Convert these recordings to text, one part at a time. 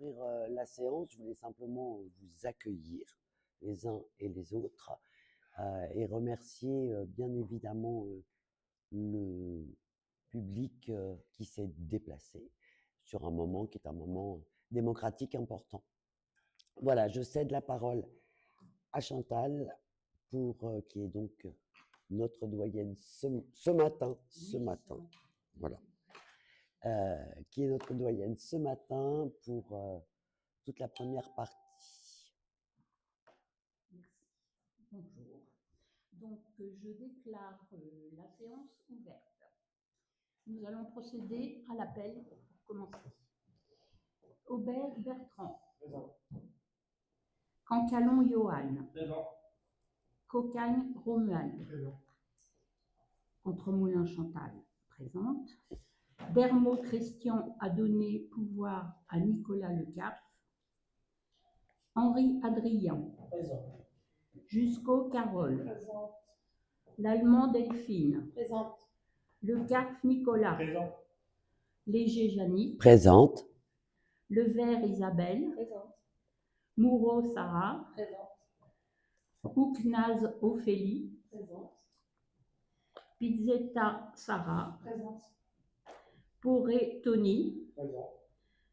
Ouvrir la séance, je voulais simplement vous accueillir les uns et les autres et remercier bien évidemment le public qui s'est déplacé sur un moment qui est un moment démocratique important. Voilà, je cède la parole à Chantal qui est donc notre doyenne ce matin, voilà. Qui est notre doyenne ce matin pour toute la première partie. Merci. Bonjour. Donc, je déclare la séance ouverte. Nous allons procéder à l'appel pour commencer. Aubert Bertrand. Présent. Cancalon Johan. Présent. Cocagne Romuald. Présent. Entremoulin Chantal. Présente. Dermot Christian a donné pouvoir à Nicolas Lecarf. Henri Adrien. Présent. Jusqu'au Carole. Présente. L'Allemand Delphine. Présente. Lecarf Nicolas. Présent. Léger Janis. Présente. Levert Isabelle. Présente. Moureau Sarah. Présente. Ouknaz Ophélie. Présente. Pizzetta Sarah. Présente. Poré Tony. Présent.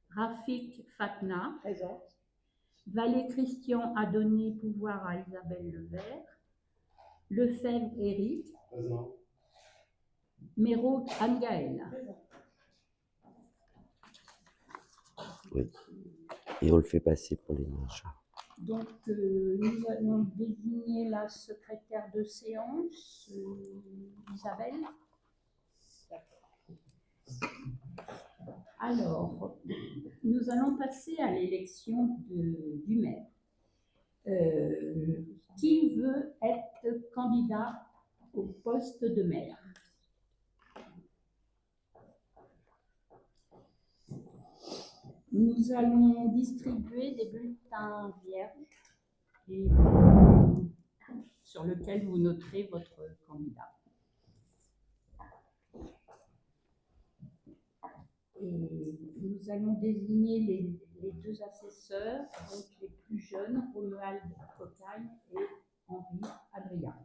Rafik Fatna. Présente. Vallée Christian a donné pouvoir à Isabelle Levert. Lefebvre Éric. Présent. Méraud Anne-Gaëlle. Présent. Oui. Et on le fait passer pour les manches. Donc, nous allons désigner la secrétaire de séance, Isabelle. Alors, nous allons passer à l'élection du maire. Qui veut être candidat au poste de maire? Nous allons distribuer des bulletins vierges et sur lesquels vous noterez votre candidat. Et nous allons désigner les deux assesseurs, donc les plus jeunes, Romuald Cocagne et Henri Adrien,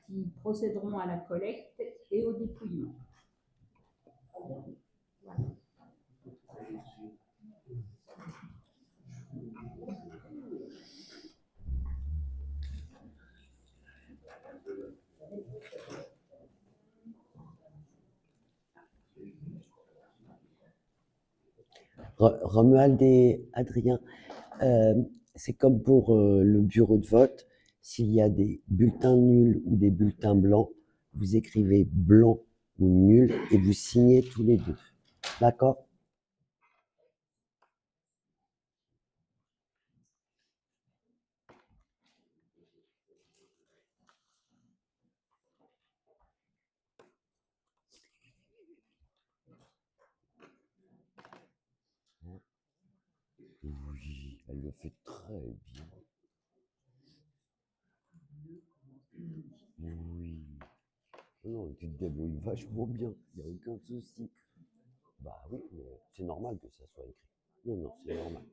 qui procéderont à la collecte et au dépouillement. Voilà. Romuald et Adrien, c'est comme pour le bureau de vote. S'il y a des bulletins nuls ou des bulletins blancs, vous écrivez blanc ou nul et vous signez tous les deux. D'accord? Oui, elle le fait très bien. Oui. Non, tu te débrouilles vachement bien, il n'y a aucun souci. Bah oui, mais c'est normal que ça soit écrit. Non, non, c'est normal.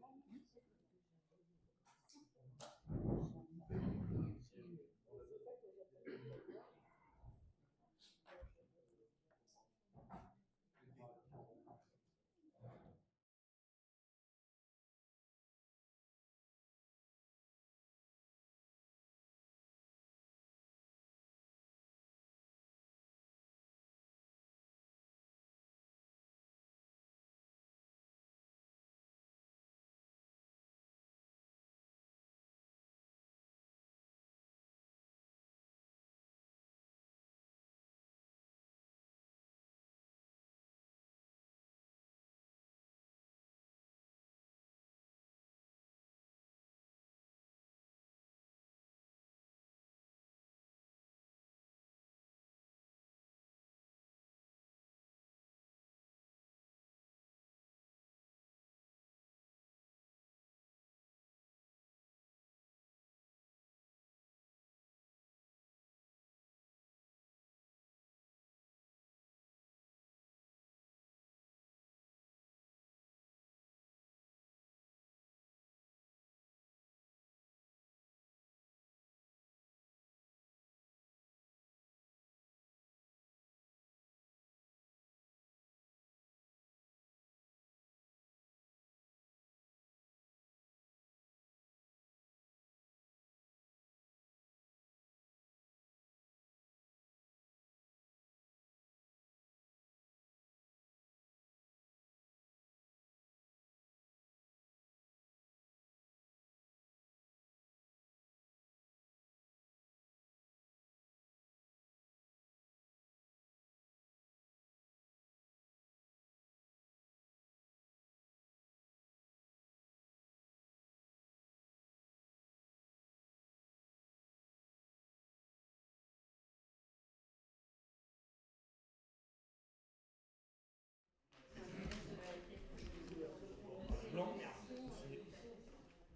Blanc.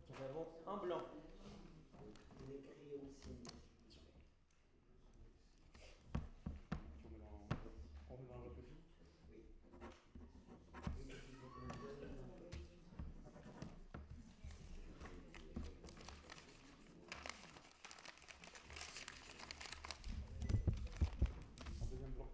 Nous avons un blanc. Les crayons signés. On mélange un peu tout. Un deuxième blanc.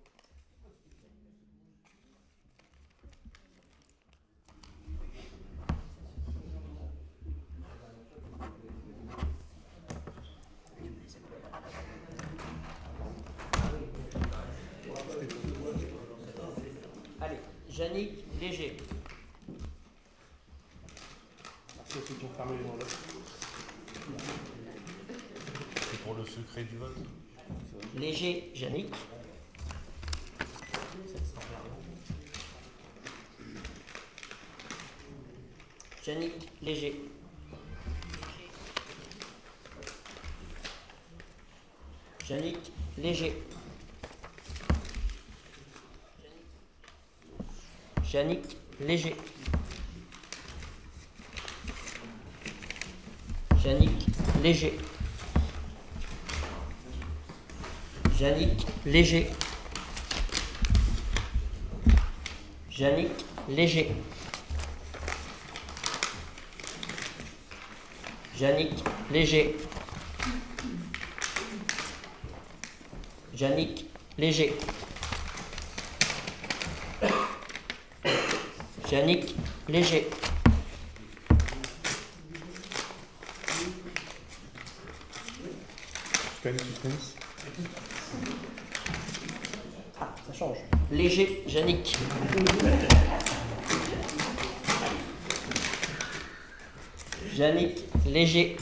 Allez, Yannick Léger. Merci à ceux qui ont fermé les enveloppes. C'est pour le secret du vote. Léger Yannick. Yannick Léger. Yannick Léger. Yannick Léger. Yannick Léger. Yannick Léger. Yannick Léger. Yannick Léger. Yannick Léger. Yannick Léger. Suspense. Ah, ça change. Léger, Yannick. Yannick Léger.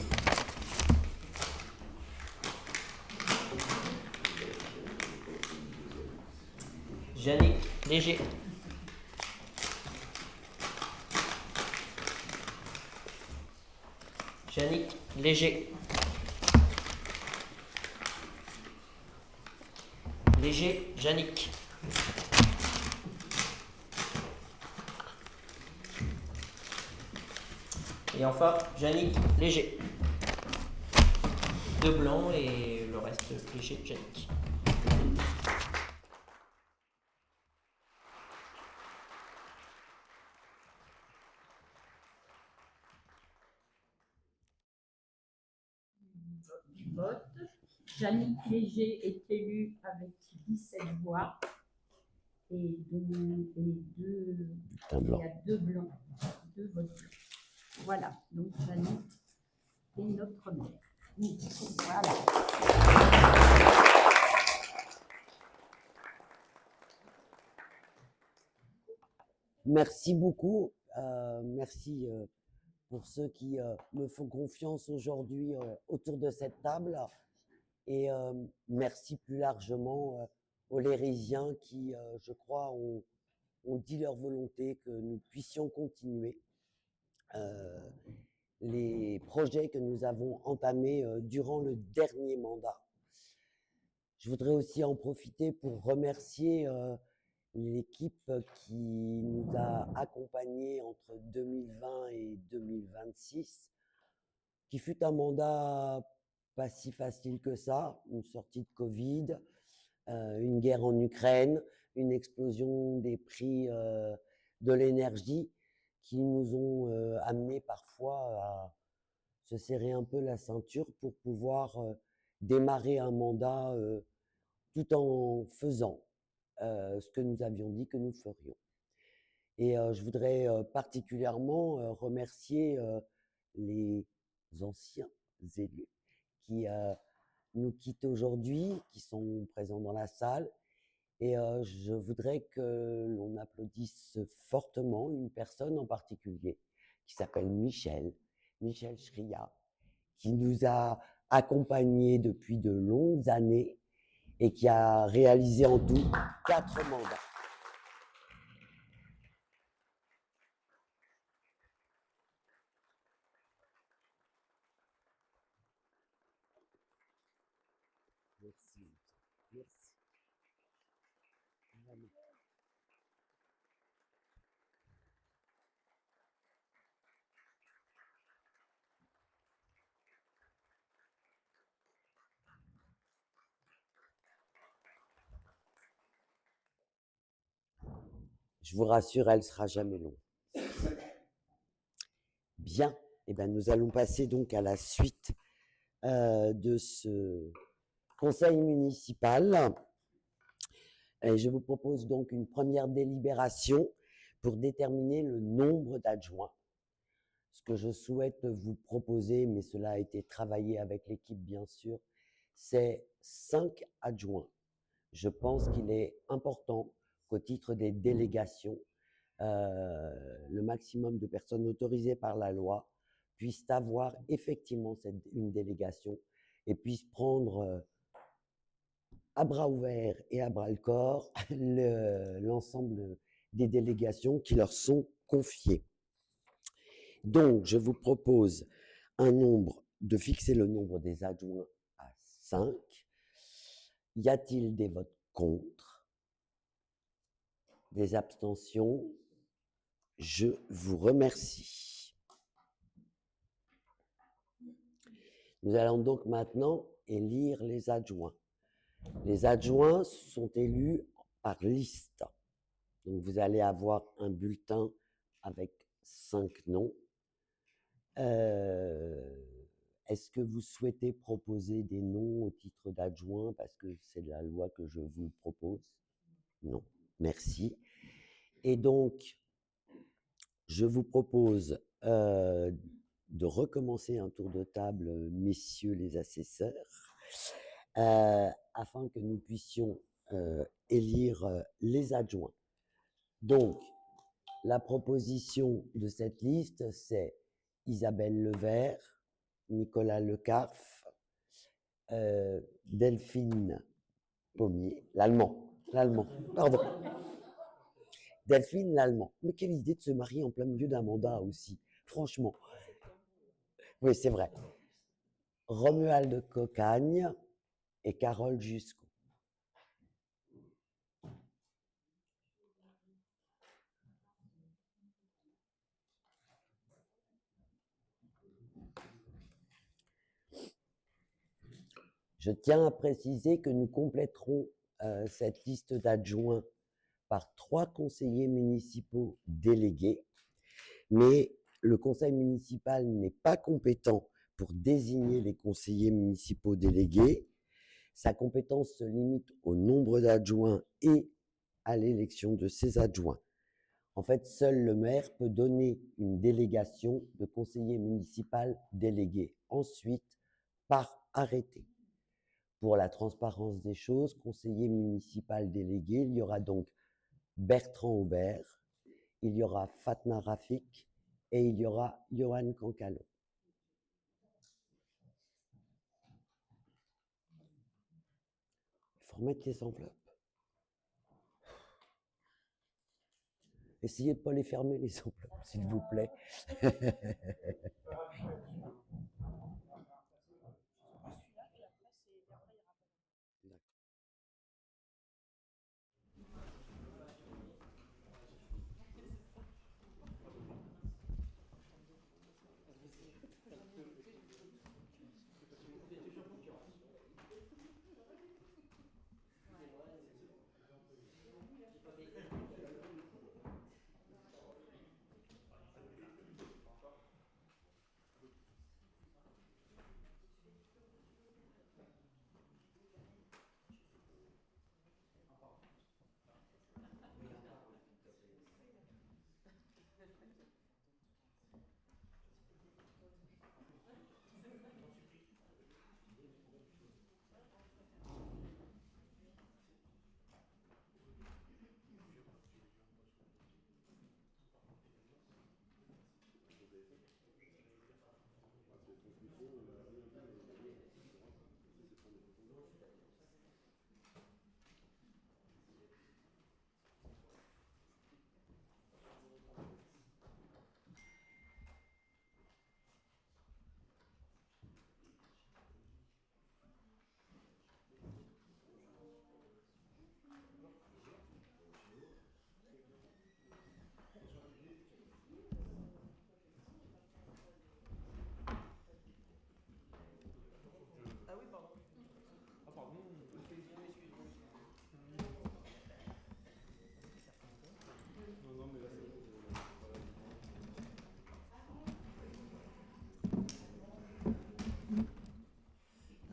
Yannick Léger. Yannick Léger. Léger, Yannick. Et enfin, Yannick Léger. 2 blancs et le reste léger, Yannick. Vote. Yannick Léger est élu avec 17 voix et il y a 2 blancs, 2 votes blancs. Voilà, donc Yannick est notre maire. Voilà. Merci beaucoup. Merci pour ceux qui me font confiance aujourd'hui autour de cette table. Et merci plus largement aux Lérysiens qui, je crois, ont dit leur volonté que nous puissions continuer les projets que nous avons entamés durant le dernier mandat. Je voudrais aussi en profiter pour remercier l'équipe qui nous a accompagnés entre 2020 et 2026, qui fut un mandat pas si facile que ça, une sortie de Covid, une guerre en Ukraine, une explosion des prix de l'énergie qui nous ont amenés parfois à se serrer un peu la ceinture pour pouvoir démarrer un mandat tout en faisant ce que nous avions dit que nous ferions. Et je voudrais particulièrement remercier les anciens élus qui nous quittent aujourd'hui, qui sont présents dans la salle. Et je voudrais que l'on applaudisse fortement une personne en particulier qui s'appelle Michel Schria, qui nous a accompagnés depuis de longues années et qui a réalisé en tout 4 mandats. Merci. Merci. Je vous rassure, elle ne sera jamais longue. Bien, eh bien, nous allons passer donc à la suite de ce conseil municipal. Et je vous propose donc une première délibération pour déterminer le nombre d'adjoints. Ce que je souhaite vous proposer, mais cela a été travaillé avec l'équipe bien sûr, c'est 5 adjoints. Je pense qu'il est important qu'au titre des délégations, le maximum de personnes autorisées par la loi puissent avoir effectivement une délégation et puissent prendre à bras ouverts et à bras le corps l'ensemble des délégations qui leur sont confiées. Donc, je vous propose de fixer le nombre des adjoints à 5. Y a-t-il des votes contre? Des abstentions? Je vous remercie. Nous allons donc maintenant élire les adjoints. Les adjoints sont élus par liste. Donc, vous allez avoir un bulletin avec 5 noms. Est-ce que vous souhaitez proposer des noms au titre d'adjoint parce que c'est la loi que je vous propose? Non, merci. Et donc, je vous propose de recommencer un tour de table, messieurs les assesseurs, afin que nous puissions élire les adjoints. Donc, la proposition de cette liste, c'est Isabelle Levert, Nicolas Lecarf, Delphine Pommier, l'allemand, pardon. Delphine l'allemand. Mais quelle idée de se marier en plein milieu d'un mandat aussi, franchement. Oui, c'est vrai. Romuald Cocagne et Carole Jusco. Je tiens à préciser que nous compléterons cette liste d'adjoints par 3 conseillers municipaux délégués, mais le conseil municipal n'est pas compétent pour désigner les conseillers municipaux délégués. Sa compétence se limite au nombre d'adjoints et à l'élection de ces adjoints. En fait, seul le maire peut donner une délégation de conseiller municipal délégué, ensuite par arrêté. Pour la transparence des choses, conseiller municipal délégué, il y aura donc Bertrand Aubert, il y aura Fatna Rafik et il y aura Johan Cancalo. Il faut remettre les enveloppes. Essayez de ne pas les fermer, les enveloppes, s'il vous plaît.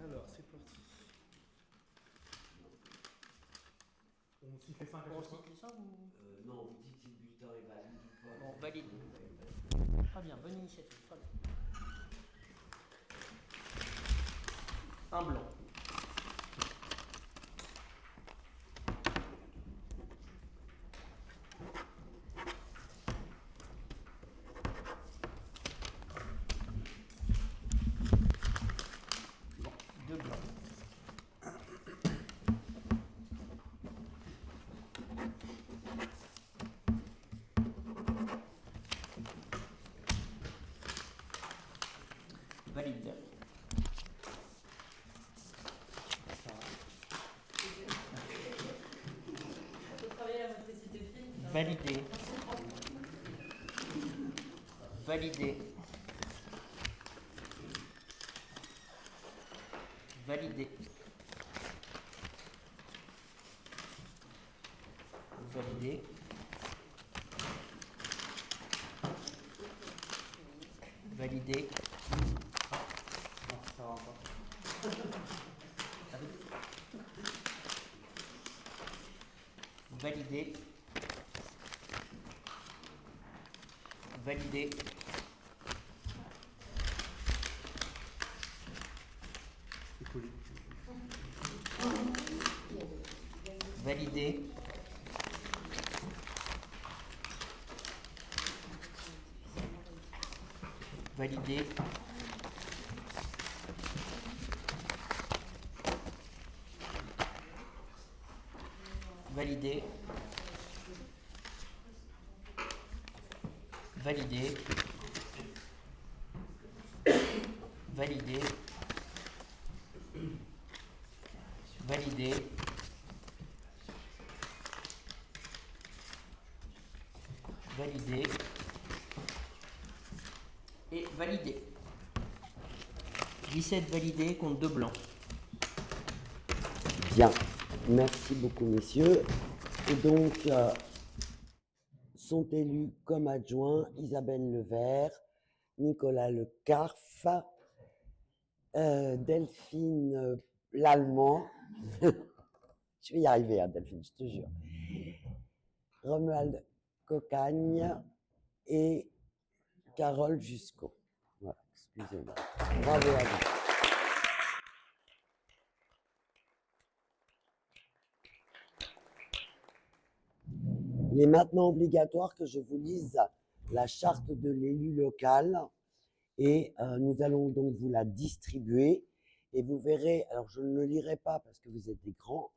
Alors, c'est parti. On s'y fait 5 à chaque fois. Non, vous dites si le bulletin est valide ou pas. Bon, valide. Très bien, bonne initiative. Très bien. Un blanc. Deux blancs. Validé. Validé. Validé. Validé. Validé. Non, ça va pas. Validé. Validé. C'est collé. Validé. Validé. Validé. Validé. Validé. Validé. Validé. Et validé. 17 validés contre 2 blancs. Bien, merci beaucoup messieurs. Et donc, sont élus comme adjoints Isabelle Levert, Nicolas Lecarf, Delphine Lallemand, je vais y arriver, hein, Delphine, je te jure, Romuald Cocagne et Carole Jusco. Voilà, excusez-moi. Bravo à vous. Il est maintenant obligatoire que je vous lise la charte de l'élu local et nous allons donc vous la distribuer et vous verrez, alors je ne le lirai pas parce que vous êtes des grands,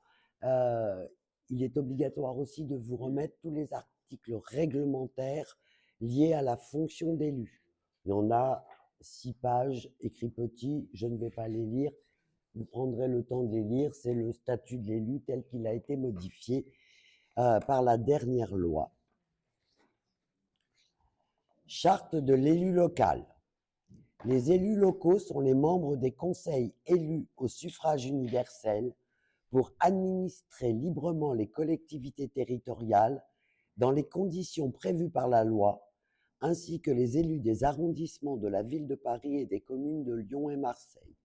il est obligatoire aussi de vous remettre tous les articles réglementaires liés à la fonction d'élu. Il y en a 6 pages, écrits petits, je ne vais pas les lire, vous prendrez le temps de les lire, c'est le statut de l'élu tel qu'il a été modifié par la dernière loi. Charte de l'élu local. Les élus locaux sont les membres des conseils élus au suffrage universel pour administrer librement les collectivités territoriales dans les conditions prévues par la loi, ainsi que les élus des arrondissements de la ville de Paris et des communes de Lyon et Marseille.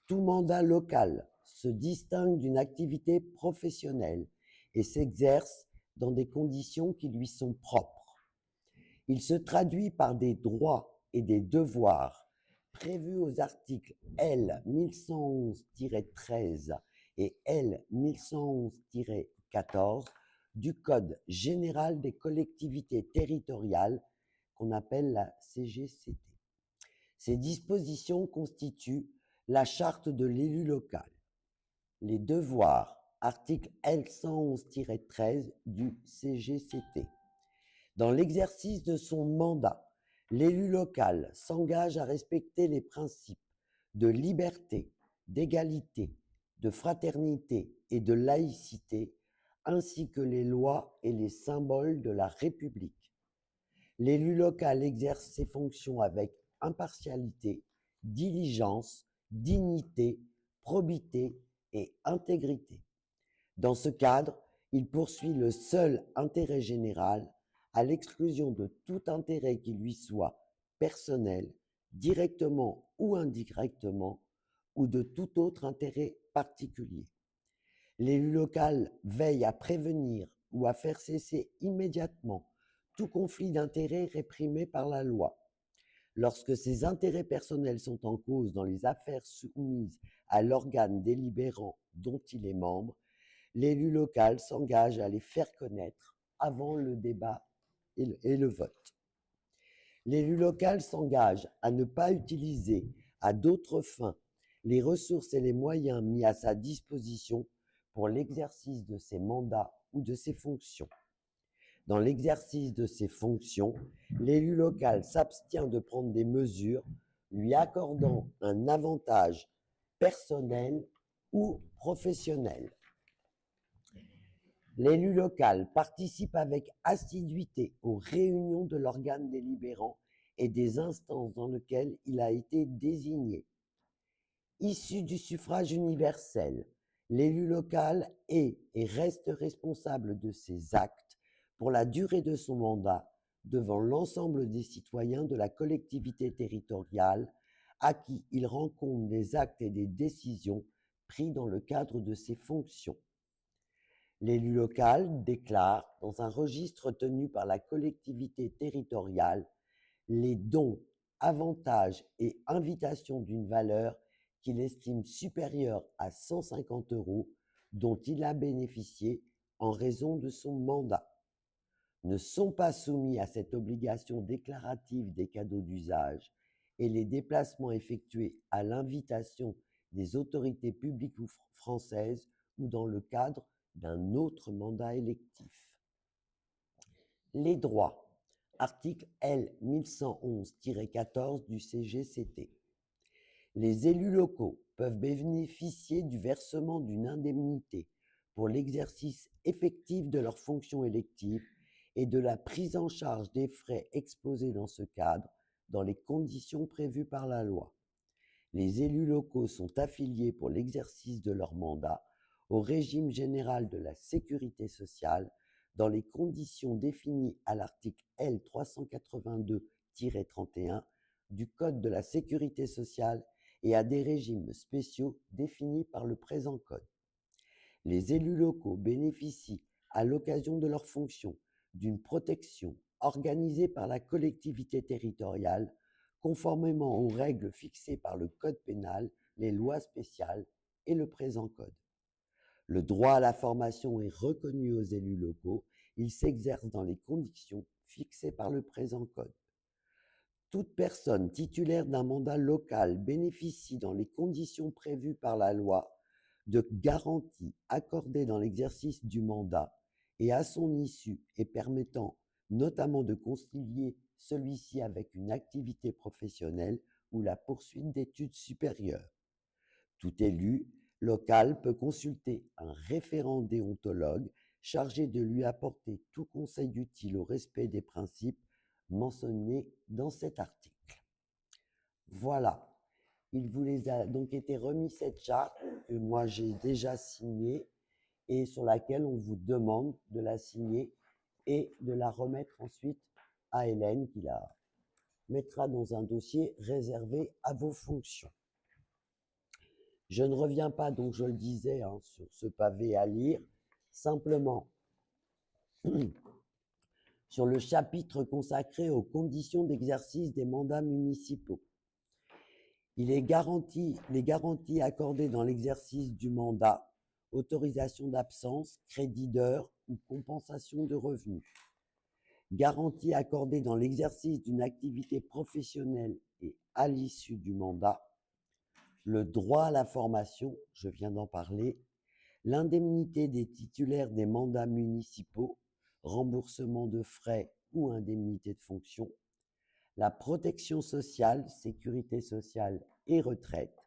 Tout mandat local se distingue d'une activité professionnelle et s'exerce dans des conditions qui lui sont propres. Il se traduit par des droits et des devoirs prévus aux articles L 1111-13 et L 1111-14 du Code général des collectivités territoriales qu'on appelle la CGCT. Ces dispositions constituent la charte de l'élu local. Les devoirs, article L 111-13 du CGCT. Dans l'exercice de son mandat, l'élu local s'engage à respecter les principes de liberté, d'égalité, de fraternité et de laïcité, ainsi que les lois et les symboles de la République. L'élu local exerce ses fonctions avec impartialité, diligence, dignité, probité et intégrité. Dans ce cadre, il poursuit le seul intérêt général à l'exclusion de tout intérêt qui lui soit personnel, directement ou indirectement, ou de tout autre intérêt particulier. L'élu local veille à prévenir ou à faire cesser immédiatement tout conflit d'intérêts réprimé par la loi. Lorsque ses intérêts personnels sont en cause dans les affaires soumises à l'organe délibérant dont il est membre, l'élu local s'engage à les faire connaître avant le débat et le vote. L'élu local s'engage à ne pas utiliser à d'autres fins les ressources et les moyens mis à sa disposition pour l'exercice de ses mandats ou de ses fonctions. Dans l'exercice de ses fonctions, l'élu local s'abstient de prendre des mesures lui accordant un avantage personnel ou professionnel. L'élu local participe avec assiduité aux réunions de l'organe délibérant et des instances dans lesquelles il a été désigné. Issu du suffrage universel, l'élu local est et reste responsable de ses actes pour la durée de son mandat devant l'ensemble des citoyens de la collectivité territoriale à qui il rend compte des actes et des décisions pris dans le cadre de ses fonctions. L'élu local déclare dans un registre tenu par la collectivité territoriale les dons, avantages et invitations d'une valeur qu'il estime supérieure à 150 € dont il a bénéficié en raison de son mandat. Ne sont pas soumis à cette obligation déclarative des cadeaux d'usage et les déplacements effectués à l'invitation des autorités publiques ou françaises ou dans le cadre d'un autre mandat électif. Les droits. Article L. 1111-14 du CGCT. Les élus locaux peuvent bénéficier du versement d'une indemnité pour l'exercice effectif de leurs fonctions électives et de la prise en charge des frais exposés dans ce cadre dans les conditions prévues par la loi. Les élus locaux sont affiliés pour l'exercice de leur mandat au régime général de la sécurité sociale dans les conditions définies à l'article L. 382-31 du Code de la sécurité sociale et à des régimes spéciaux définis par le présent Code. Les élus locaux bénéficient, à l'occasion de leurs fonctions, d'une protection organisée par la collectivité territoriale, conformément aux règles fixées par le Code pénal, les lois spéciales et le présent Code. Le droit à la formation est reconnu aux élus locaux. Il s'exerce dans les conditions fixées par le présent Code. Toute personne titulaire d'un mandat local bénéficie, dans les conditions prévues par la loi, de garanties accordées dans l'exercice du mandat et à son issue et permettant notamment de concilier celui-ci avec une activité professionnelle ou la poursuite d'études supérieures. Tout élu local peut consulter un référent déontologue chargé de lui apporter tout conseil utile au respect des principes mentionnés dans cet article. Voilà, il vous les a donc été remis cette charte que moi j'ai déjà signée et sur laquelle on vous demande de la signer et de la remettre ensuite à Hélène qui la mettra dans un dossier réservé à vos fonctions. Je ne reviens pas, donc je le disais, sur ce pavé à lire, simplement sur le chapitre consacré aux conditions d'exercice des mandats municipaux. Les garanties accordées dans l'exercice du mandat, autorisation d'absence, crédit d'heures ou compensation de revenus. Garanties accordées dans l'exercice d'une activité professionnelle et à l'issue du mandat. Le droit à la formation, je viens d'en parler, l'indemnité des titulaires des mandats municipaux, remboursement de frais ou indemnité de fonction, la protection sociale, sécurité sociale et retraite,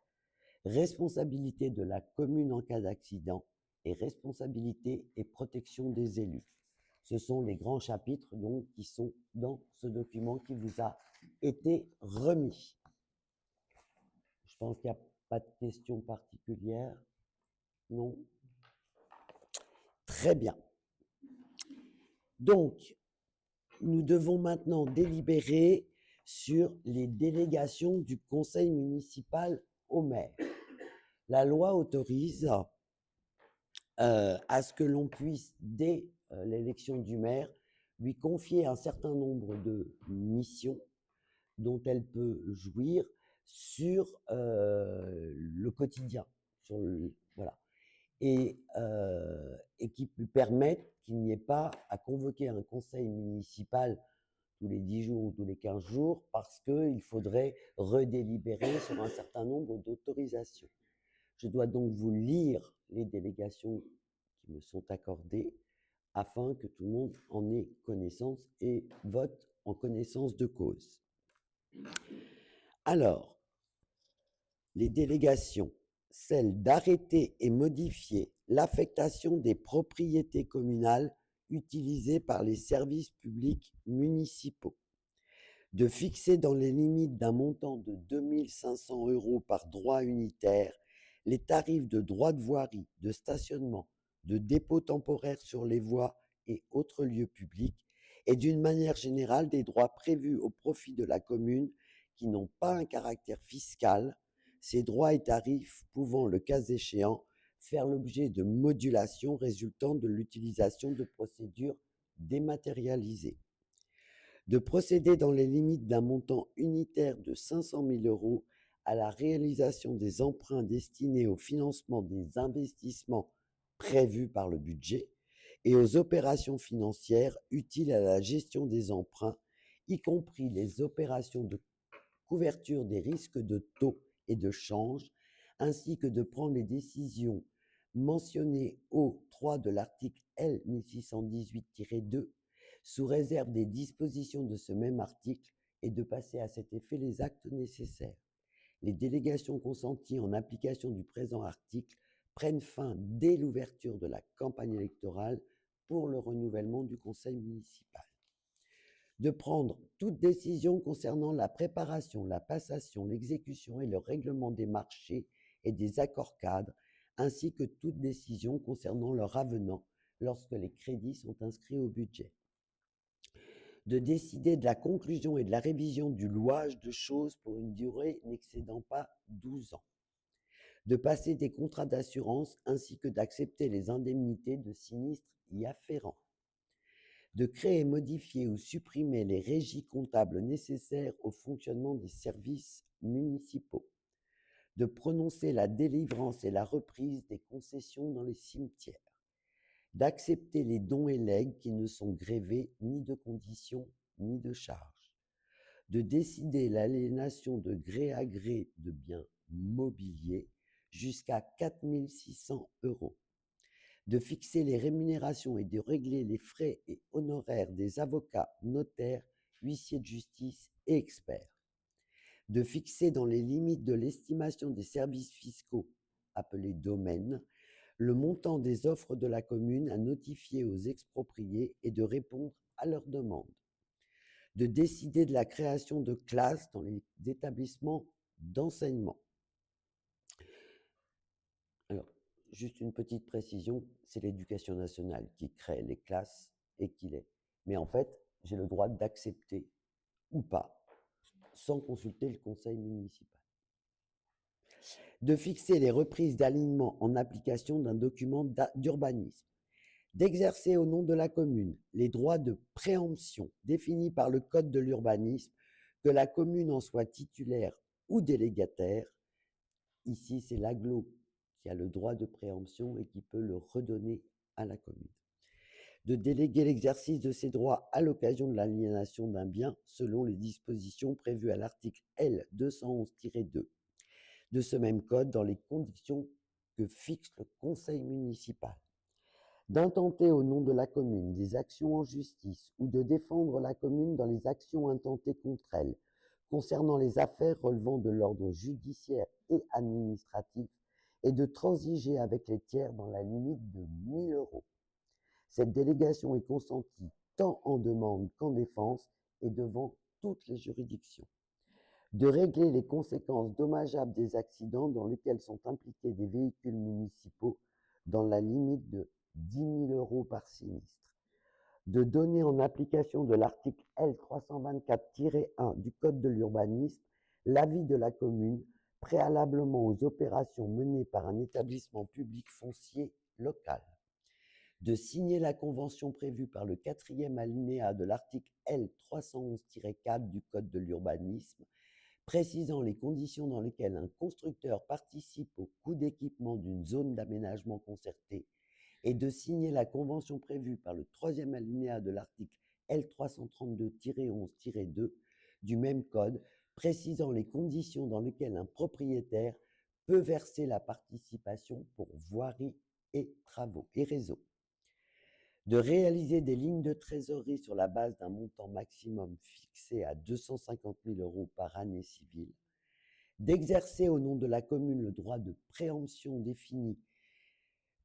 responsabilité de la commune en cas d'accident et responsabilité et protection des élus. Ce sont les grands chapitres donc, qui sont dans ce document qui vous a été remis. Je pense qu'il n'y a pas de questions particulières. Non? Très bien. Donc, nous devons maintenant délibérer sur les délégations du conseil municipal au maire. La loi autorise à ce que l'on puisse, dès l'élection du maire, lui confier un certain nombre de missions dont elle peut jouir sur le quotidien, voilà, et qui lui permettent qu'il n'y ait pas à convoquer un conseil municipal tous les 10 jours ou tous les 15 jours parce qu'il faudrait redélibérer sur un certain nombre d'autorisations. Je dois donc vous lire les délégations qui me sont accordées afin que tout le monde en ait connaissance et vote en connaissance de cause. Alors, les délégations, celle d'arrêter et modifier l'affectation des propriétés communales utilisées par les services publics municipaux, de fixer dans les limites d'un montant de 2 500 € par droit unitaire les tarifs de droit de voirie, de stationnement, de dépôt temporaire sur les voies et autres lieux publics, et d'une manière générale des droits prévus au profit de la commune qui n'ont pas un caractère fiscal, ces droits et tarifs pouvant, le cas échéant, faire l'objet de modulations résultant de l'utilisation de procédures dématérialisées, de procéder dans les limites d'un montant unitaire de 500 000 € à la réalisation des emprunts destinés au financement des investissements prévus par le budget et aux opérations financières utiles à la gestion des emprunts, y compris les opérations de couverture des risques de taux et de change, ainsi que de prendre les décisions mentionnées au 3 de l'article L. 1618-2, sous réserve des dispositions de ce même article, et de passer à cet effet les actes nécessaires. Les délégations consenties en application du présent article prennent fin dès l'ouverture de la campagne électorale pour le renouvellement du conseil municipal. De prendre toute décision concernant la préparation, la passation, l'exécution et le règlement des marchés et des accords cadres, ainsi que toute décision concernant leur avenant lorsque les crédits sont inscrits au budget. De décider de la conclusion et de la révision du louage de choses pour une durée n'excédant pas 12 ans. De passer des contrats d'assurance ainsi que d'accepter les indemnités de sinistres y afférents. De créer, modifier ou supprimer les régies comptables nécessaires au fonctionnement des services municipaux. De prononcer la délivrance et la reprise des concessions dans les cimetières. D'accepter les dons et legs qui ne sont grévés ni de conditions ni de charges. De décider l'aliénation de gré à gré de biens mobiliers jusqu'à 4 600 €. De fixer les rémunérations et de régler les frais et honoraires des avocats, notaires, huissiers de justice et experts. De fixer dans les limites de l'estimation des services fiscaux, appelés domaines, le montant des offres de la commune à notifier aux expropriés et de répondre à leurs demandes. De décider de la création de classes dans les établissements d'enseignement. Alors, juste une petite précision, c'est l'Éducation nationale qui crée les classes et qui les... Mais en fait, j'ai le droit d'accepter ou pas, sans consulter le conseil municipal. De fixer les reprises d'alignement en application d'un document d'urbanisme. D'exercer au nom de la commune les droits de préemption définis par le Code de l'urbanisme, que la commune en soit titulaire ou délégataire. Ici, c'est l'agglo qui a le droit de préemption et qui peut le redonner à la commune. De déléguer l'exercice de ces droits à l'occasion de l'aliénation d'un bien selon les dispositions prévues à l'article L. 211-2 de ce même code dans les conditions que fixe le conseil municipal. D'intenter au nom de la commune des actions en justice ou de défendre la commune dans les actions intentées contre elle concernant les affaires relevant de l'ordre judiciaire et administratif, et de transiger avec les tiers dans la limite de 1 000 €. Cette délégation est consentie tant en demande qu'en défense et devant toutes les juridictions. De régler les conséquences dommageables des accidents dans lesquels sont impliqués des véhicules municipaux dans la limite de 10 000 € par sinistre. De donner en application de l'article L. 324-1 du Code de l'urbanisme l'avis de la commune préalablement aux opérations menées par un établissement public foncier local. De signer la convention prévue par le 4e alinéa de l'article L. 311-4 du Code de l'urbanisme, précisant les conditions dans lesquelles un constructeur participe au coût d'équipement d'une zone d'aménagement concerté, et de signer la convention prévue par le 3e alinéa de l'article L. 332-11-2 du même code, précisant les conditions dans lesquelles un propriétaire peut verser la participation pour voirie et travaux et réseaux. De réaliser des lignes de trésorerie sur la base d'un montant maximum fixé à 250 000 € par année civile, d'exercer au nom de la commune le droit de préemption défini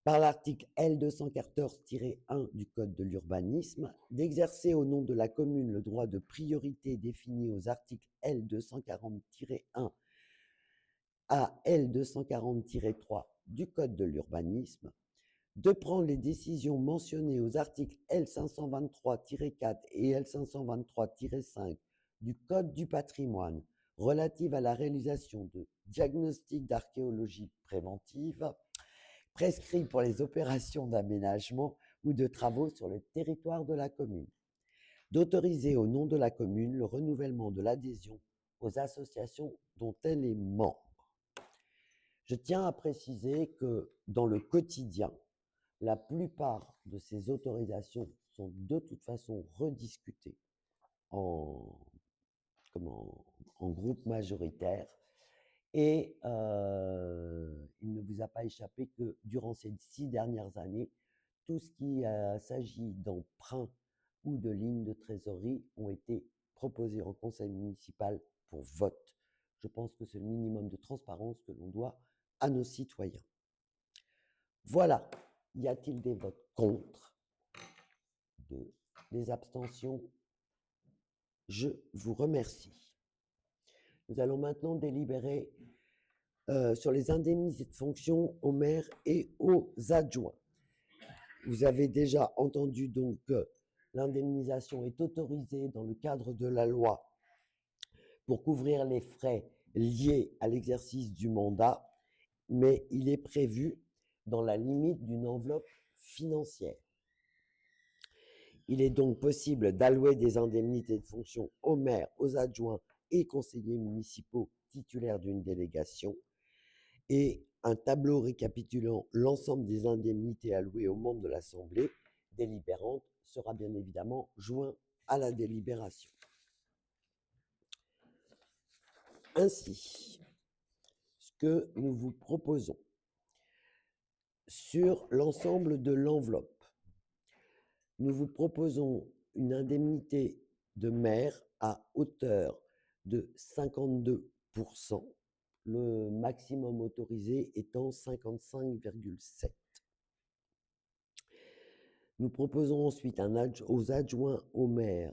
par l'article L214-1 du Code de l'urbanisme, d'exercer au nom de la commune le droit de priorité défini aux articles L240-1 à L240-3 du Code de l'urbanisme, de prendre les décisions mentionnées aux articles L523-4 et L523-5 du Code du patrimoine relatives à la réalisation de diagnostics d'archéologie préventive prescrits pour les opérations d'aménagement ou de travaux sur le territoire de la commune, d'autoriser au nom de la commune le renouvellement de l'adhésion aux associations dont elle est membre. Je tiens à préciser que dans le quotidien, la plupart de ces autorisations sont de toute façon rediscutées en groupe majoritaire. Et il ne vous a pas échappé que durant ces 6 dernières années, tout ce qui s'agit d'emprunts ou de lignes de trésorerie ont été proposés en conseil municipal pour vote. Je pense que c'est le minimum de transparence que l'on doit à nos citoyens. Voilà. Y a-t-il des votes contre? Des abstentions? Je vous remercie. Nous allons maintenant délibérer sur les indemnités de fonction aux maires et aux adjoints. Vous avez déjà entendu donc que l'indemnisation est autorisée dans le cadre de la loi pour couvrir les frais liés à l'exercice du mandat, mais il est prévu dans la limite d'une enveloppe financière. Il est donc possible d'allouer des indemnités de fonction aux maires, aux adjoints et conseillers municipaux titulaires d'une délégation, et un tableau récapitulant l'ensemble des indemnités allouées aux membres de l'Assemblée délibérante sera bien évidemment joint à la délibération. Ainsi, ce que nous vous proposons sur l'ensemble de l'enveloppe, nous vous proposons une indemnité de maire à hauteur de 52%, le maximum autorisé étant 55,7. Nous proposons ensuite aux adjoints au maire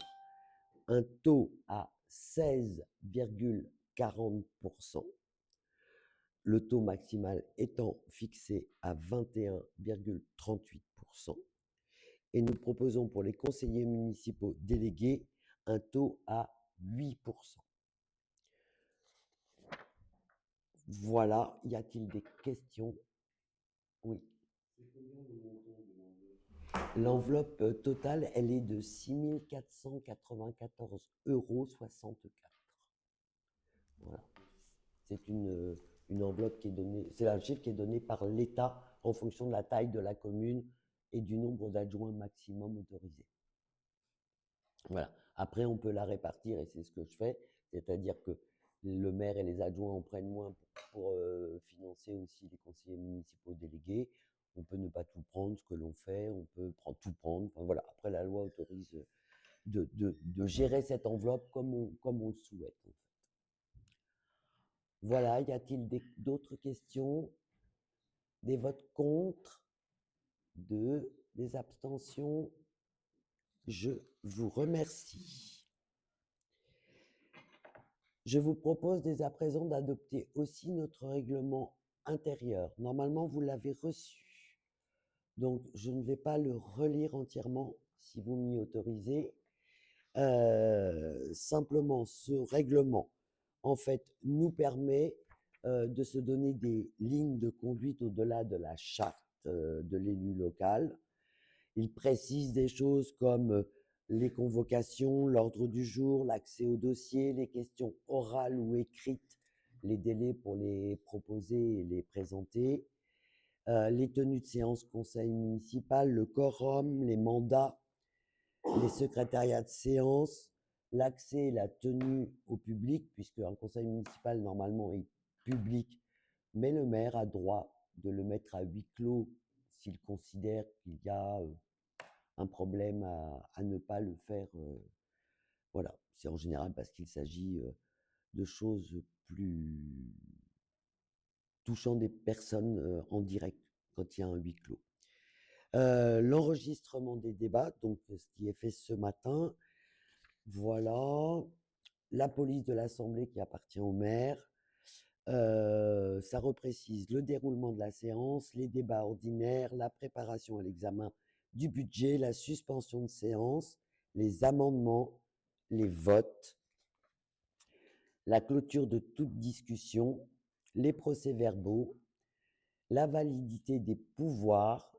un taux à 16,40%, le taux maximal étant fixé à 21,38%. Et nous proposons pour les conseillers municipaux délégués un taux à 8%. Voilà, y a-t-il des questions? Oui. L'enveloppe totale, elle est de 6 494,64 €. Voilà. C'est une enveloppe qui est donnée, c'est un chiffre qui est donné par l'État en fonction de la taille de la commune et du nombre d'adjoints maximum autorisés. Voilà. Après, on peut la répartir et c'est ce que je fais, c'est-à-dire que le maire et les adjoints en prennent moins pour financer aussi les conseillers municipaux délégués. On peut ne pas tout prendre, ce que l'on fait, on peut tout prendre. Enfin, voilà. Après, la loi autorise de gérer cette enveloppe comme on le souhaite. En fait. Voilà, y a-t-il d'autres questions? Des votes contre? Des abstentions? Je vous remercie. Je vous propose dès à présent d'adopter aussi notre règlement intérieur. Normalement, vous l'avez reçu. Donc, je ne vais pas le relire entièrement si vous m'y autorisez. Simplement, ce règlement, en fait, nous permet de se donner des lignes de conduite au-delà de la charte de l'élu local. Il précise des choses comme les convocations, l'ordre du jour, l'accès au dossier, les questions orales ou écrites, les délais pour les proposer et les présenter, les tenues de séance conseil municipal, le quorum, les mandats, les secrétariats de séance, l'accès et la tenue au public, puisque un conseil municipal normalement est public, mais le maire a droit de le mettre à huis clos s'il considère qu'il y a un problème à ne pas le faire. Voilà, c'est en général parce qu'il s'agit de choses plus touchant des personnes en direct quand il y a un huis clos. L'enregistrement des débats, donc ce qui est fait ce matin, voilà, la police de l'Assemblée qui appartient au maire. Ça reprécise le déroulement de la séance, les débats ordinaires, la préparation à l'examen du budget, la suspension de séance, les amendements, les votes, la clôture de toute discussion, les procès-verbaux, la validité des pouvoirs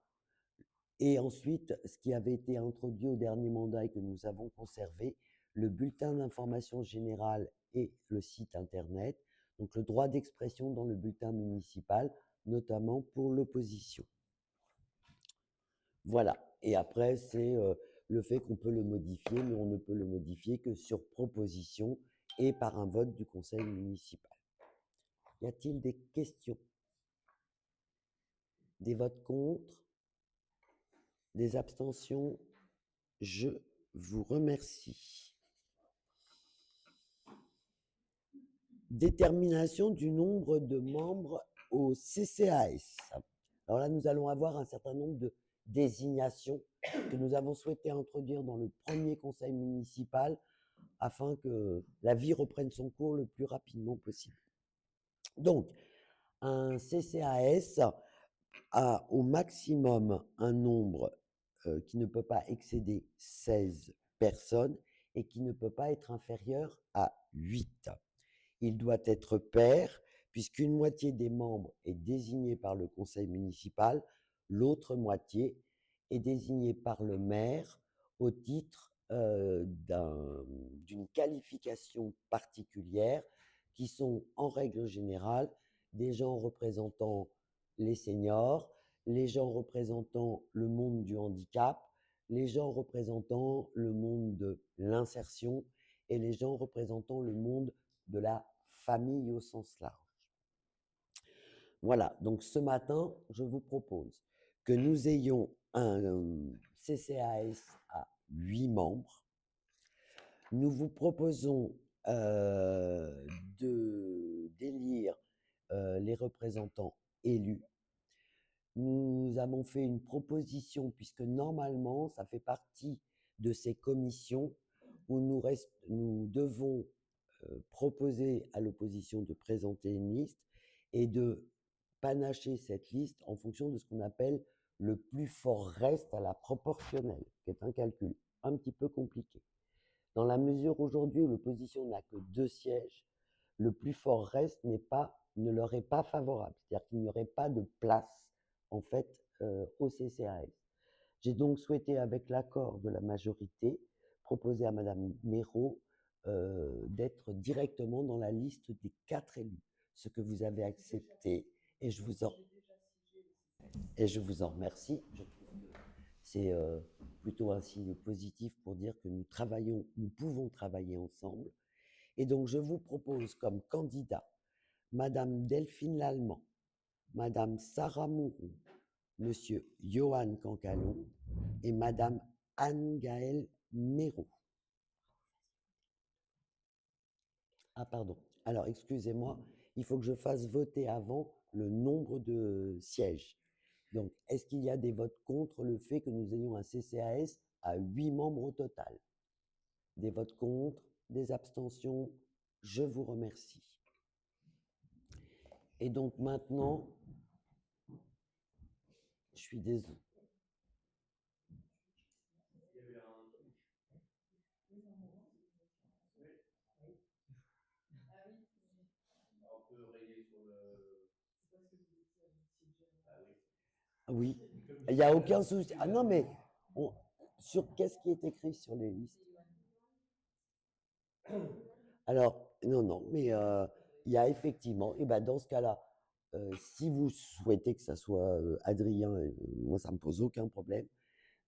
et ensuite ce qui avait été introduit au dernier mandat et que nous avons conservé, le bulletin d'information générale et le site internet, donc le droit d'expression dans le bulletin municipal, notamment pour l'opposition. Voilà. Et après, c'est le fait qu'on peut le modifier, mais on ne peut le modifier que sur proposition et par un vote du conseil municipal. Y a-t-il des questions? Des votes contre? Des abstentions? Je vous remercie. Détermination du nombre de membres au CCAS. Alors là, nous allons avoir un certain nombre de désignations que nous avons souhaité introduire dans le premier conseil municipal afin que la vie reprenne son cours le plus rapidement possible. Donc, un CCAS a au maximum un nombre qui ne peut pas excéder 16 personnes et qui ne peut pas être inférieur à 8. Il doit être pair, puisqu'une moitié des membres est désignée par le conseil municipal, l'autre moitié est désignée par le maire au titre d'une qualification particulière, qui sont en règle générale des gens représentant les seniors, les gens représentant le monde du handicap, les gens représentant le monde de l'insertion et les gens représentant le monde de la famille au sens large. Voilà, donc ce matin, je vous propose que nous ayons un CCAS à 8 membres. Nous vous proposons d'élire les représentants élus. Nous avons fait une proposition, puisque normalement, ça fait partie de ces commissions où nous devons proposer à l'opposition de présenter une liste et de panacher cette liste en fonction de ce qu'on appelle le plus fort reste à la proportionnelle, qui est un calcul un petit peu compliqué. Dans la mesure aujourd'hui où l'opposition n'a que 2 sièges, le plus fort reste ne leur est pas favorable, c'est-à-dire qu'il n'y aurait pas de place en fait au CCAS. J'ai donc souhaité, avec l'accord de la majorité, proposer à Madame Méraud d'être directement dans la liste des 4 élus, ce que vous avez accepté, et je vous en remercie. Je trouve que c'est plutôt un signe positif pour dire que nous pouvons travailler ensemble. Et donc je vous propose comme candidat Madame Delphine Lallemand, Madame Sarah Mourou, Monsieur Johan Cancalon et Madame Anne-Gaëlle Méraud. Ah pardon, alors excusez-moi, il faut que je fasse voter avant le nombre de sièges. Donc, est-ce qu'il y a des votes contre le fait que nous ayons un CCAS à 8 membres au total? Des votes contre, des abstentions? Je vous remercie. Et donc maintenant, je suis désolé. Oui, il n'y a aucun souci. Ah non, mais sur qu'est-ce qui est écrit sur les listes? Alors, non, mais il y a effectivement, et ben dans ce cas-là, si vous souhaitez que ça soit Adrien, moi ça me pose aucun problème,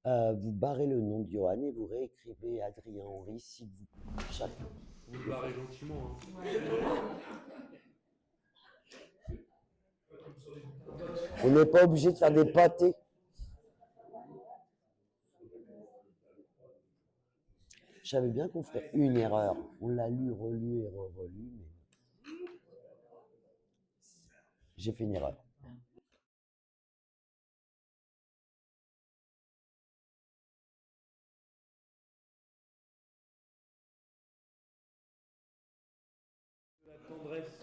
vous barrez le nom de Johan et vous réécrivez Adrien Henry, s'il vous plaît. Chacun. Vous le barrez gentiment. On n'est pas obligé de faire des pâtés. Je savais bien qu'on ferait une erreur. On l'a lu, relu et relu, mais j'ai fait une erreur. La tendresse.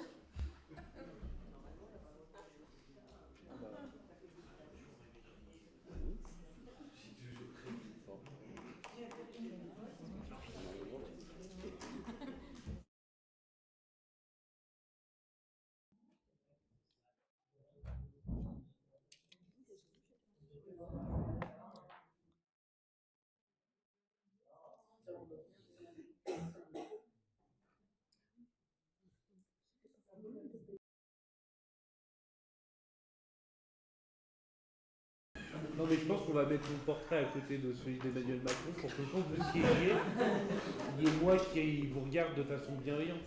Non mais je pense qu'on va mettre mon portrait à côté de celui d'Emmanuel Macron pour que quand vous siégiez, il y ait moi qui vous regarde de façon bienveillante.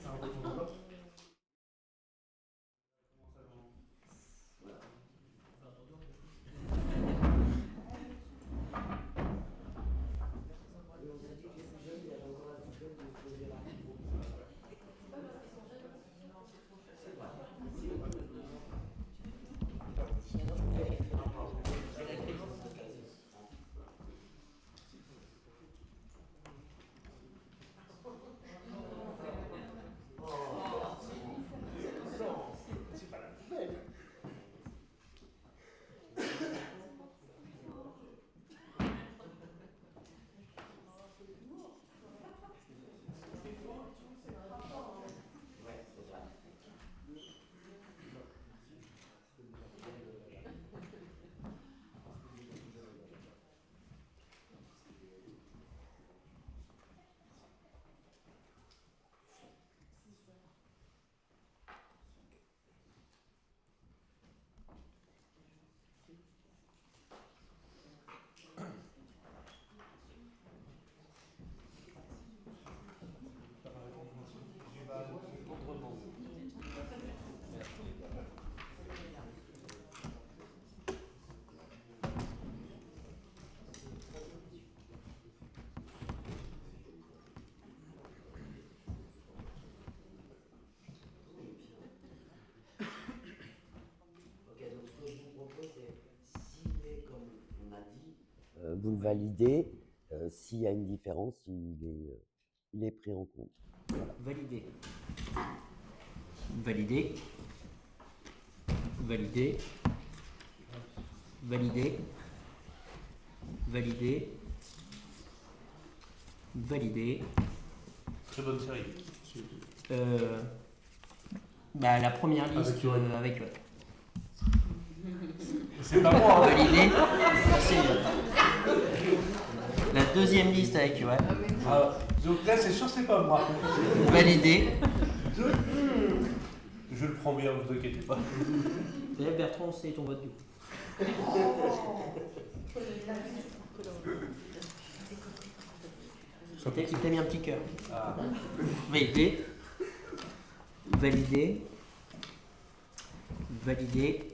Vous le validez. S'il y a une différence, il est pris en compte. Voilà. Validé. Validé. Validé. Validé. Validé. Validé. Très bonne série. Bah, la première liste avec ouais. C'est pas moi. Hein. Validé. Merci. La deuxième liste avec ouais. Ah, donc là c'est sûr c'est pas moi. Validé. Je le prends bien, vous inquiétez pas. Bertrand, c'est ton vote du coup. Il t'a mis un petit cœur. Ah. Validé. Validé. Validé.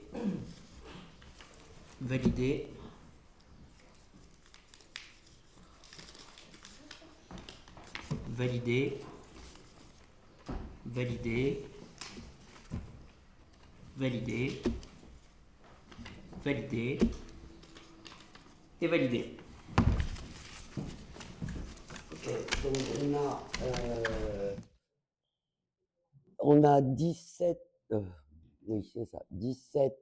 Validé. Validé. Validé. Validé. Validé. Et validé. Ok, donc on a 17, oui c'est ça, 17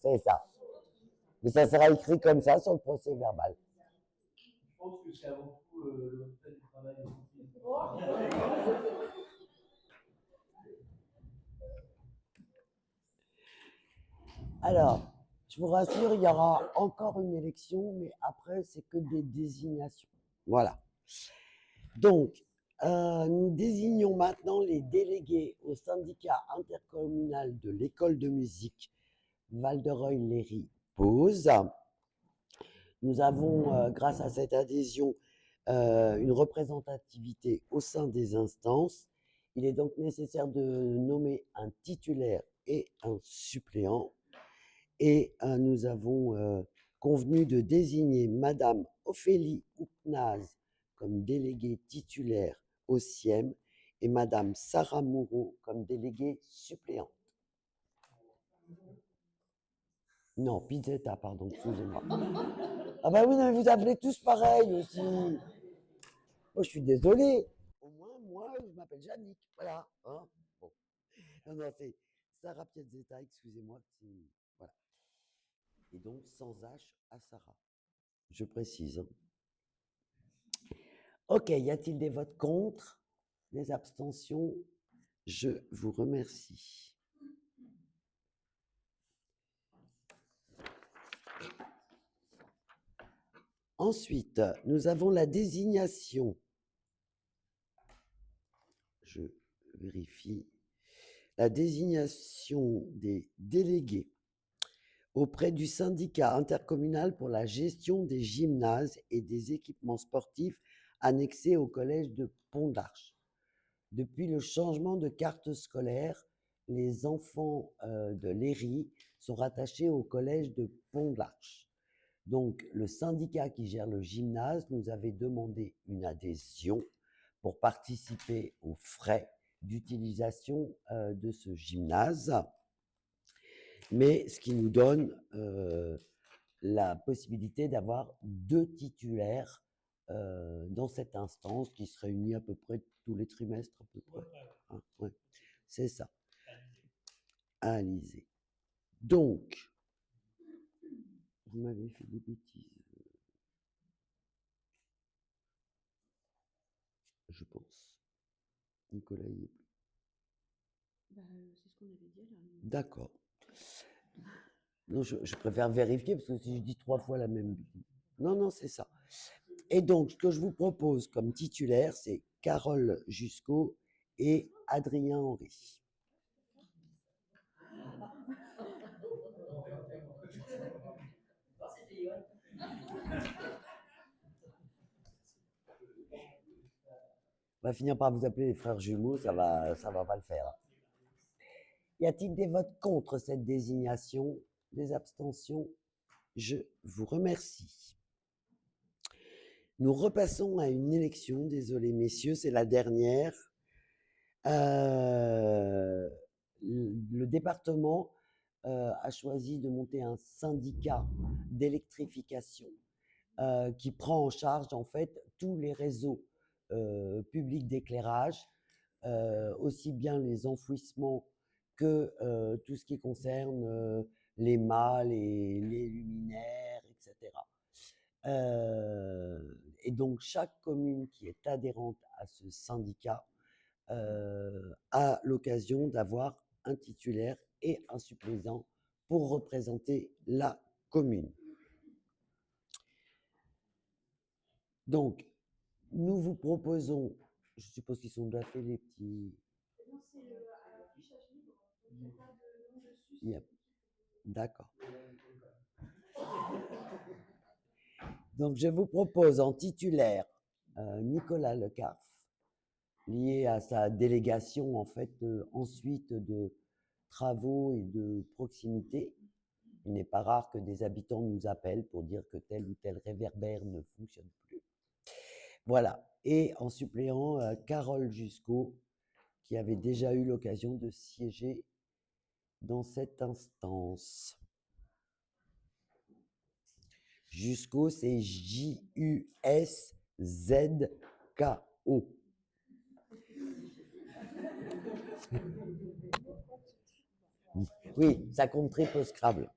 c'est ça. Mais ça sera écrit comme ça sur le procès verbal. Je pense que c'est avant tout le résultat du travail. Alors, je vous rassure, il y aura encore une élection, mais après, c'est que des désignations. Voilà. Donc, nous désignons maintenant les délégués au syndicat intercommunal de l'école de musique Val-de-Reuil-Léry-Pose. Nous avons, grâce à cette adhésion, une représentativité au sein des instances. Il est donc nécessaire de nommer un titulaire et un suppléant. Et nous avons convenu de désigner Madame Ophélie Ouknaz comme déléguée titulaire au SIEM et Madame Sarah Moreau comme déléguée suppléante. Non, Pizzetta, pardon, excusez-moi. Ah bah oui, non, mais vous appelez tous pareil aussi. Moi, je suis désolé. Au moins, moi, je m'appelle Jannick, voilà. Hein, bon. Non, c'est Sarah Pizzetta, excusez-moi. Voilà. Et donc, sans H à Sarah. Je précise. Hein. Ok, y a-t-il des votes contre? Des abstentions? Je vous remercie. Ensuite, nous avons la désignation. Je vérifie. La désignation des délégués auprès du syndicat intercommunal pour la gestion des gymnases et des équipements sportifs annexés au collège de Pont-d'Arche. Depuis le changement de carte scolaire, les enfants de Léry sont rattachés au collège de Pont-d'Arche. Donc, le syndicat qui gère le gymnase nous avait demandé une adhésion pour participer aux frais d'utilisation de ce gymnase, mais ce qui nous donne la possibilité d'avoir 2 titulaires dans cette instance qui se réunit à peu près tous les trimestres, à peu près. Hein, ouais, c'est ça. À Alizé. Donc, vous m'avez fait des bêtises. Je pense. Nicolas y est plus. C'est ce qu'on avait dit là. D'accord. Non, je préfère vérifier parce que si je dis 3 fois la même. Non, c'est ça. Et donc, ce que je vous propose comme titulaire, c'est Carole Jusqu'au et Adrien Henry. On va finir par vous appeler les frères jumeaux, ça va pas le faire. Y a-t-il des votes contre cette désignation? Des abstentions? Je vous remercie. Nous repassons à une élection. Désolé, messieurs, c'est la dernière. Le département a choisi de monter un syndicat d'électrification qui prend en charge en fait tous les réseaux publics d'éclairage, aussi bien les enfouissements que tout ce qui concerne les mâts, les luminaires, etc. Et donc chaque commune qui est adhérente à ce syndicat a l'occasion d'avoir un titulaire et un suppléant pour représenter la commune. Donc, nous vous proposons, je suppose qu'ils sont déjà faits les petits. Non, c'est à l'affichage libre. Il n'y a pas de nom dessus. D'accord. Donc, je vous propose en titulaire Nicolas Lecarf, lié à sa délégation en fait ensuite de travaux et de proximité. Il n'est pas rare que des habitants nous appellent pour dire que tel ou tel réverbère ne fonctionne plus. Voilà. Et en suppléant Carole Jusqu'au, qui avait déjà eu l'occasion de siéger dans cette instance. Jusqu'au, c'est J-U-S-Z-K-O. Oui, ça compte très peu Scrabble.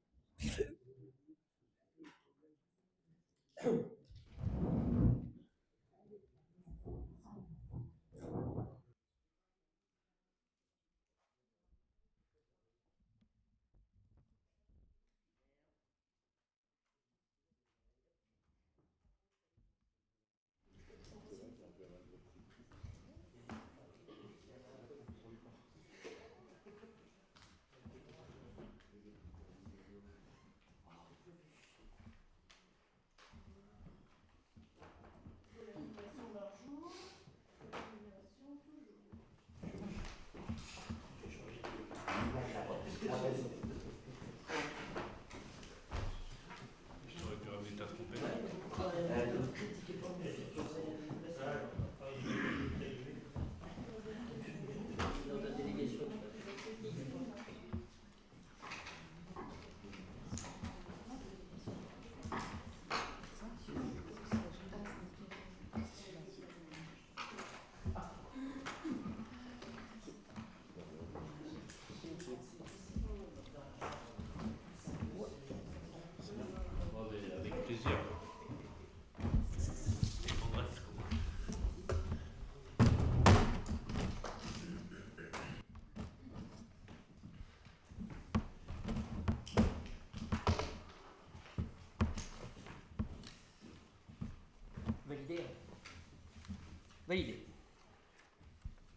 Validé.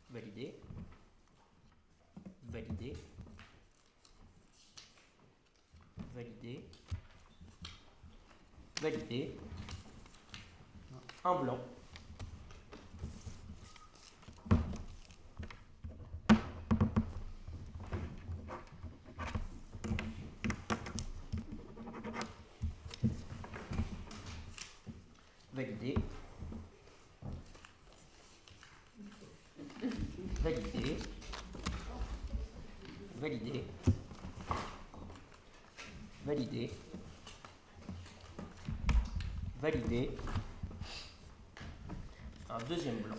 Validé. Validé. Validé. Validé. Un blanc. Validé. Validé. Validé. Validé. Validé. Un deuxième blanc.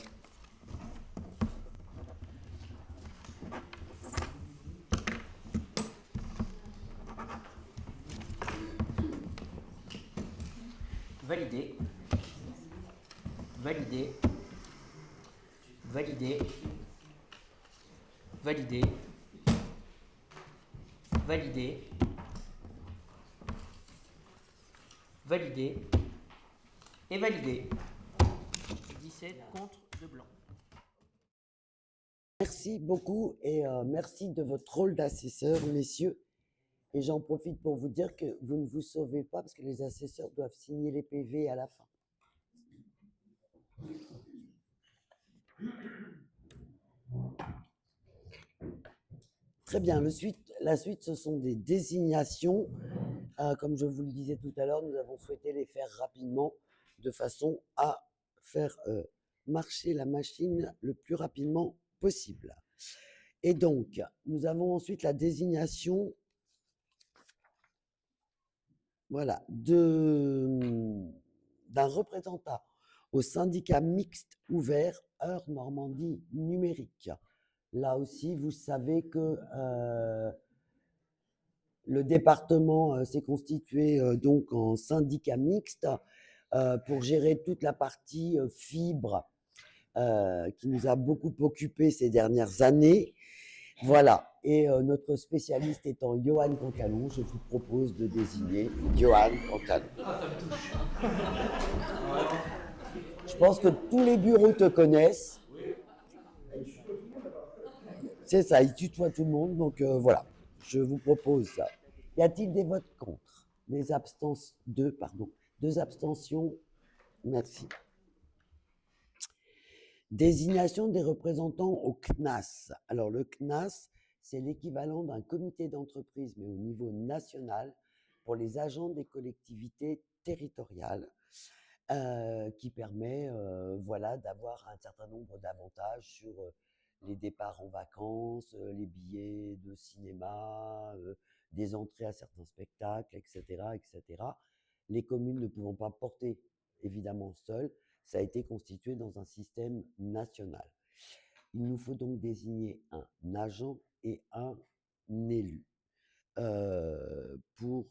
Validé. Validé. Validé. Validé. Validé. Validé. Et validé. 17 contre 2 blancs. Merci beaucoup et merci de votre rôle d'assesseur, messieurs. Et j'en profite pour vous dire que vous ne vous sauvez pas parce que les assesseurs doivent signer les PV à la fin. Très bien, la suite, ce sont des désignations. Comme je vous le disais tout à l'heure, nous avons souhaité les faire rapidement de façon à faire marcher la machine le plus rapidement possible. Et donc, nous avons ensuite la désignation d'un représentant au syndicat mixte ouvert Heure Normandie numérique. Là aussi, vous savez que le département s'est constitué donc en syndicat mixte pour gérer toute la partie fibre qui nous a beaucoup occupé ces dernières années. Voilà. Et notre spécialiste étant Johan Cantalon, je vous propose de désigner Johan Cantalon. Ah, ça me touche. Je pense que tous les bureaux te connaissent. C'est ça, il tutoie tout le monde. Donc voilà, je vous propose ça. Y a-t-il des votes contre? Deux abstentions. Merci. Désignation des représentants au CNAS. Alors le CNAS, c'est l'équivalent d'un comité d'entreprise, mais au niveau national, pour les agents des collectivités territoriales, qui permet d'avoir un certain nombre d'avantages sur les départs en vacances, les billets de cinéma, des entrées à certains spectacles, etc., etc. Les communes ne pouvant pas porter évidemment seules, ça a été constitué dans un système national. Il nous faut donc désigner un agent et un élu pour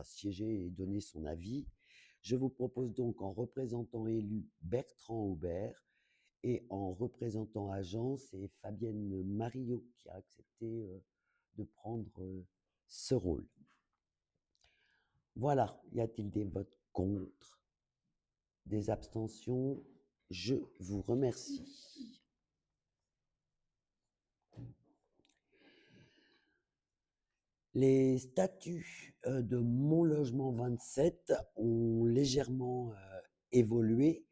siéger et donner son avis. Je vous propose donc en représentant élu Bertrand Aubert et en représentant agent, c'est Fabienne Mariot qui a accepté de prendre ce rôle. Voilà, y a-t-il des votes contre? Des abstentions? Je vous remercie. Les statuts de Mon Logement 27 ont légèrement évolué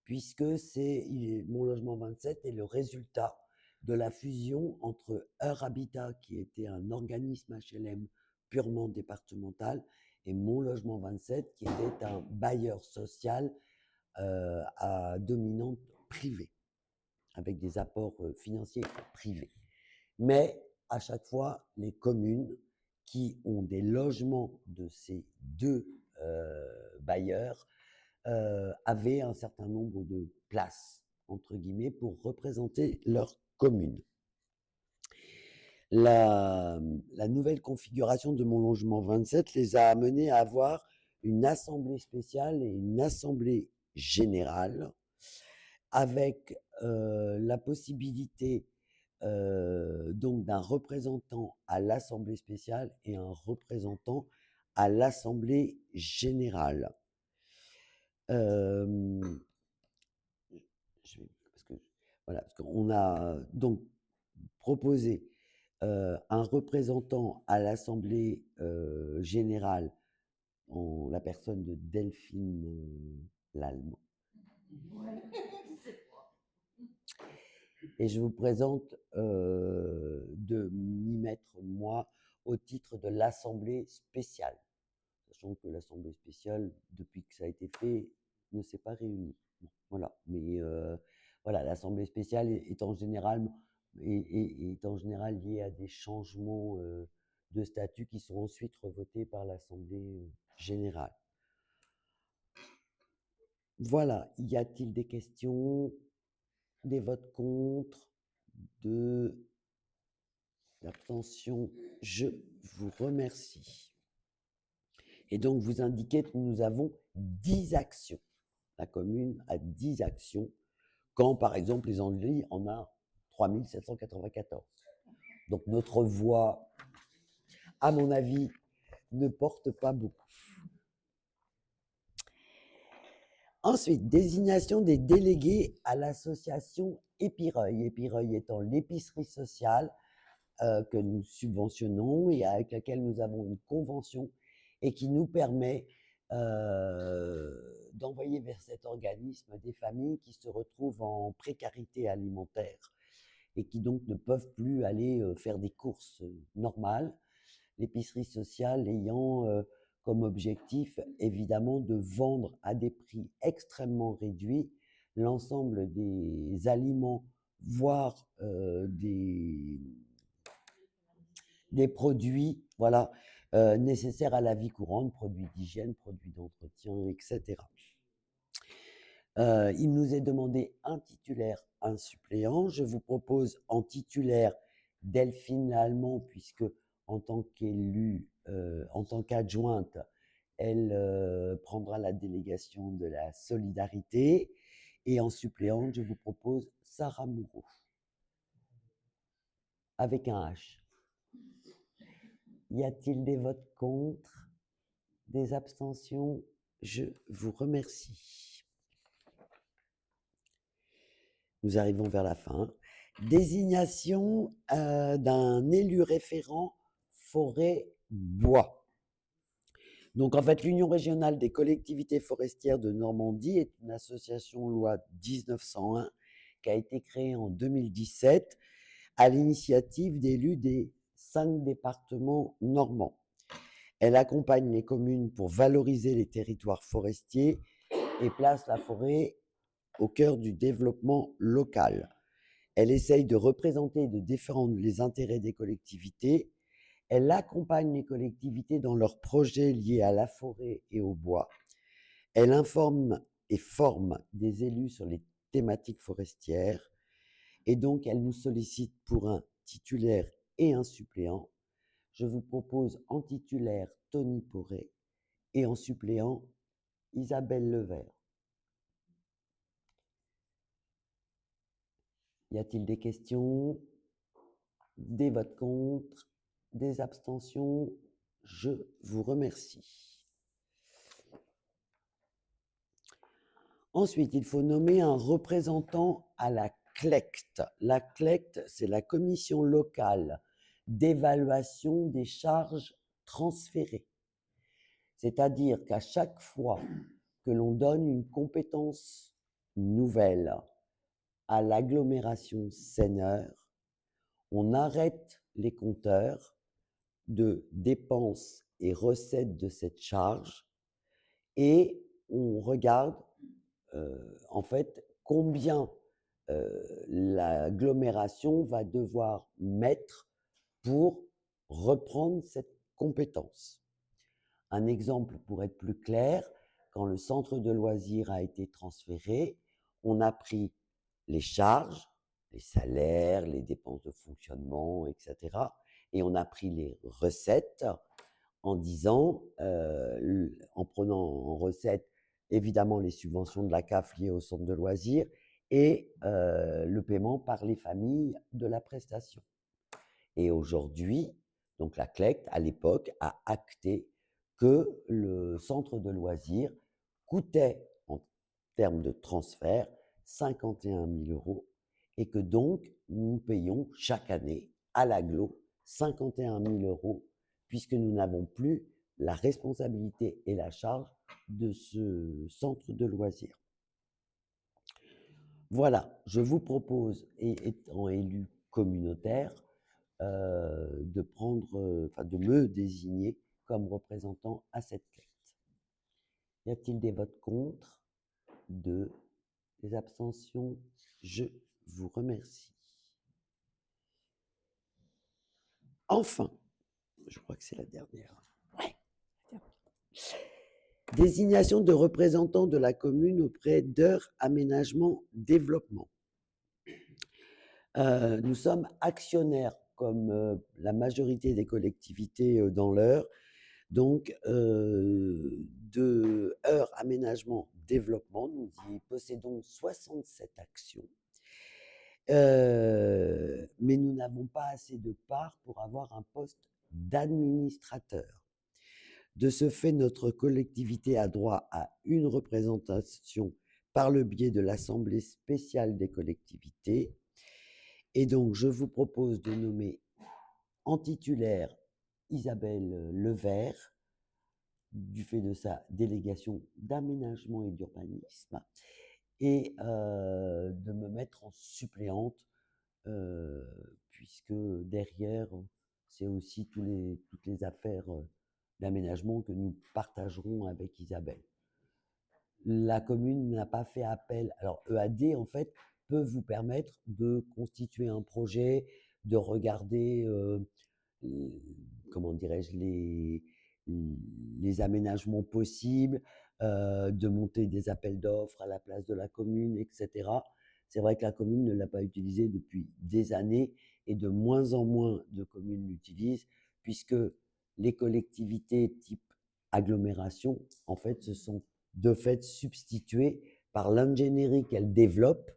puisque Mon Logement 27 est le résultat de la fusion entre Heure Habitat, qui était un organisme HLM purement départemental, et Mon Logement 27, qui était un bailleur social à dominante privée, avec des apports financiers privés. Mais à chaque fois, les communes qui ont des logements de ces deux bailleurs avaient un certain nombre de places, entre guillemets, pour représenter leur commune. La nouvelle configuration de Mon Logement 27 les a amenés à avoir une assemblée spéciale et une assemblée générale, avec la possibilité donc d'un représentant à l'assemblée spéciale et un représentant à l'assemblée générale. parce qu'on a donc proposé un représentant à l'Assemblée générale en la personne de Delphine Lallemand. Et je vous présente de m'y mettre, moi, au titre de l'Assemblée spéciale. Sachant que l'Assemblée spéciale, depuis que ça a été fait, ne s'est pas réunie. Bon, voilà. Mais voilà, l'Assemblée spéciale est en général liée à des changements de statut qui sont ensuite revotés par l'Assemblée générale. Voilà, y a-t-il des questions, des votes contre, de l'abstention? Je vous remercie. Et donc, vous indiquez que nous avons 10 actions. La commune a 10 actions, quand, par exemple, les Andelys en a 3794. Donc, notre voix, à mon avis, ne porte pas beaucoup. Ensuite, désignation des délégués à l'association Épireuil. Épireuil étant l'épicerie sociale que nous subventionnons et avec laquelle nous avons une convention et qui nous permet d'envoyer vers cet organisme des familles qui se retrouvent en précarité alimentaire et qui donc ne peuvent plus aller faire des courses normales. L'épicerie sociale ayant comme objectif, évidemment, de vendre à des prix extrêmement réduits l'ensemble des aliments, voire des produits, voilà, nécessaires à la vie courante, produits d'hygiène, produits d'entretien, etc. Il nous est demandé un titulaire, un suppléant. Je vous propose en titulaire Delphine Lallemand, puisque en tant qu'élue, en tant qu'adjointe, elle prendra la délégation de la solidarité. Et en suppléante, je vous propose Sarah Moureau, avec un H. Y a-t-il des votes contre, des abstentions? Je vous remercie. Nous arrivons vers la fin. Désignation d'un élu référent forêt-bois. Donc, en fait, l'Union régionale des collectivités forestières de Normandie est une association loi 1901 qui a été créée en 2017 à l'initiative d'élus des 5 départements normands. Elle accompagne les communes pour valoriser les territoires forestiers et place la forêt au cœur du développement local. Elle essaye de représenter et de défendre les intérêts des collectivités. Elle accompagne les collectivités dans leurs projets liés à la forêt et au bois. Elle informe et forme des élus sur les thématiques forestières. Et donc, elle nous sollicite pour un titulaire et un suppléant. Je vous propose en titulaire Tony Poré et en suppléant Isabelle Levert. Y a-t-il des questions, des votes contre, des abstentions? Je vous remercie. Ensuite, il faut nommer un représentant à la CLECT. La CLECT, c'est la commission locale d'évaluation des charges transférées. C'est-à-dire qu'à chaque fois que l'on donne une compétence nouvelle à l'agglomération Seigneur, on arrête les compteurs de dépenses et recettes de cette charge et on regarde en fait combien l'agglomération va devoir mettre pour reprendre cette compétence. Un exemple pour être plus clair, quand le centre de loisirs a été transféré, on a pris les charges, les salaires, les dépenses de fonctionnement, etc. Et on a pris les recettes en disant, en prenant en recette évidemment les subventions de la CAF liées au centre de loisirs et le paiement par les familles de la prestation. Et aujourd'hui, donc la CLECT, à l'époque, a acté que le centre de loisirs coûtait, en termes de transfert, 51 000 € et que donc nous payons chaque année à l'agglo 51 000 € puisque nous n'avons plus la responsabilité et la charge de ce centre de loisirs. Voilà, je vous propose, étant élu communautaire, de me désigner comme représentant à cette quête. Y a-t-il des votes contre? Des abstentions? Je vous remercie. Enfin, je crois que c'est la dernière. Ouais. Désignation de représentants de la commune auprès d'Eure Aménagement Développement. Nous sommes actionnaires, comme la majorité des collectivités dans l'Eure, donc de Eure Aménagement Développement. Nous y possédons 67 actions. Mais nous n'avons pas assez de parts pour avoir un poste d'administrateur. De ce fait, notre collectivité a droit à une représentation par le biais de l'Assemblée spéciale des collectivités. Et donc, je vous propose de nommer en titulaire Isabelle Levert, du fait de sa délégation d'aménagement et d'urbanisme, et de me mettre en suppléante, puisque derrière, c'est aussi toutes les affaires d'aménagement que nous partagerons avec Isabelle. La commune n'a pas fait appel. Alors, EAD, en fait, peut vous permettre de constituer un projet, de regarder, comment dirais-je, les aménagements possibles, de monter des appels d'offres à la place de la commune, etc. C'est vrai que la commune ne l'a pas utilisé depuis des années et de moins en moins de communes l'utilisent, puisque les collectivités type agglomération, en fait, se sont de fait substituées par l'ingénierie qu'elles développent.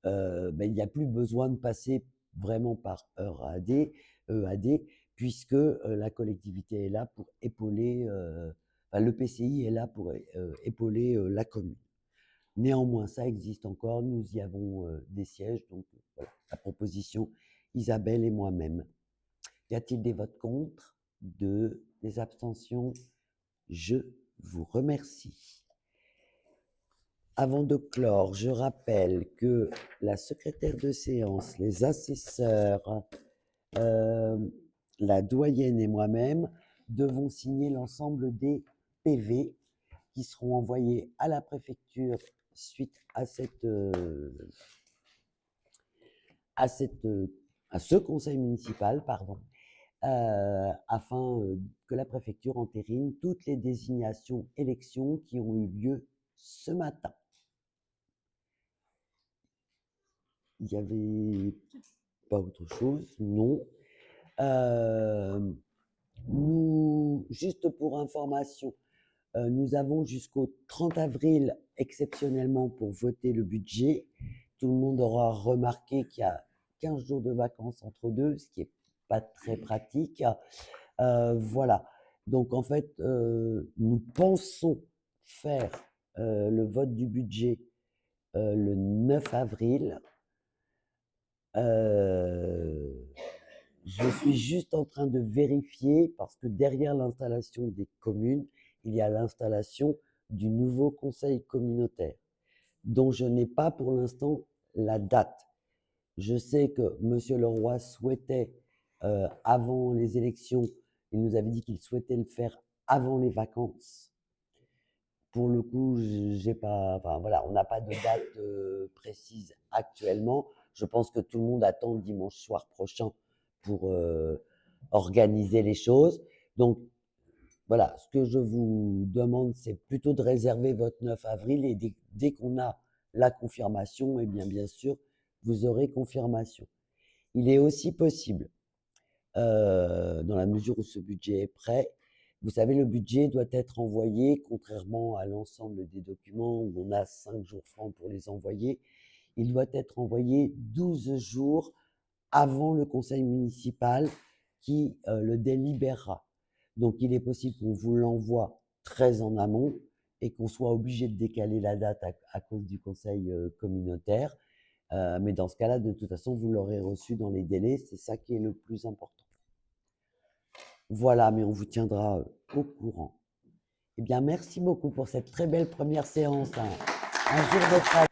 Il n'y a plus besoin de passer vraiment par EAD, puisque la collectivité est là pour épauler, l'EPCI est là pour épauler la commune. Néanmoins, ça existe encore, nous y avons des sièges, donc voilà, la proposition Isabelle et moi-même. Y a-t-il des votes contre? Des abstentions? Je vous remercie. Avant de clore, je rappelle que la secrétaire de séance, les assesseurs, la doyenne et moi-même devons signer l'ensemble des PV qui seront envoyés à la préfecture suite à ce conseil municipal, afin que la préfecture entérine toutes les désignations élections qui ont eu lieu ce matin. Il n'y avait pas autre chose? Non. Juste pour information, nous avons jusqu'au 30 avril exceptionnellement pour voter le budget. Tout le monde aura remarqué qu'il y a 15 jours de vacances entre deux, ce qui n'est pas très pratique. Voilà. Donc en fait, nous pensons faire le vote du budget le 9 avril. Je suis juste en train de vérifier parce que derrière l'installation des communes, il y a l'installation du nouveau conseil communautaire, dont je n'ai pas pour l'instant la date. Je sais que M. Leroy souhaitait, avant les élections, il nous avait dit qu'il souhaitait le faire avant les vacances. Pour le coup, on n'a pas de date précise actuellement. Je pense que tout le monde attend le dimanche soir prochain pour organiser les choses. Donc, voilà, ce que je vous demande, c'est plutôt de réserver votre 9 avril et dès qu'on a la confirmation, eh bien sûr, vous aurez confirmation. Il est aussi possible, dans la mesure où ce budget est prêt, vous savez, le budget doit être envoyé, contrairement à l'ensemble des documents où on a 5 jours francs pour les envoyer, il doit être envoyé 12 jours avant le conseil municipal qui le délibérera. Donc, il est possible qu'on vous l'envoie très en amont et qu'on soit obligé de décaler la date à cause du conseil communautaire. Mais dans ce cas-là, de toute façon, vous l'aurez reçu dans les délais. C'est ça qui est le plus important. Voilà, mais on vous tiendra au courant. Eh bien, merci beaucoup pour cette très belle première séance. Un jour de travail.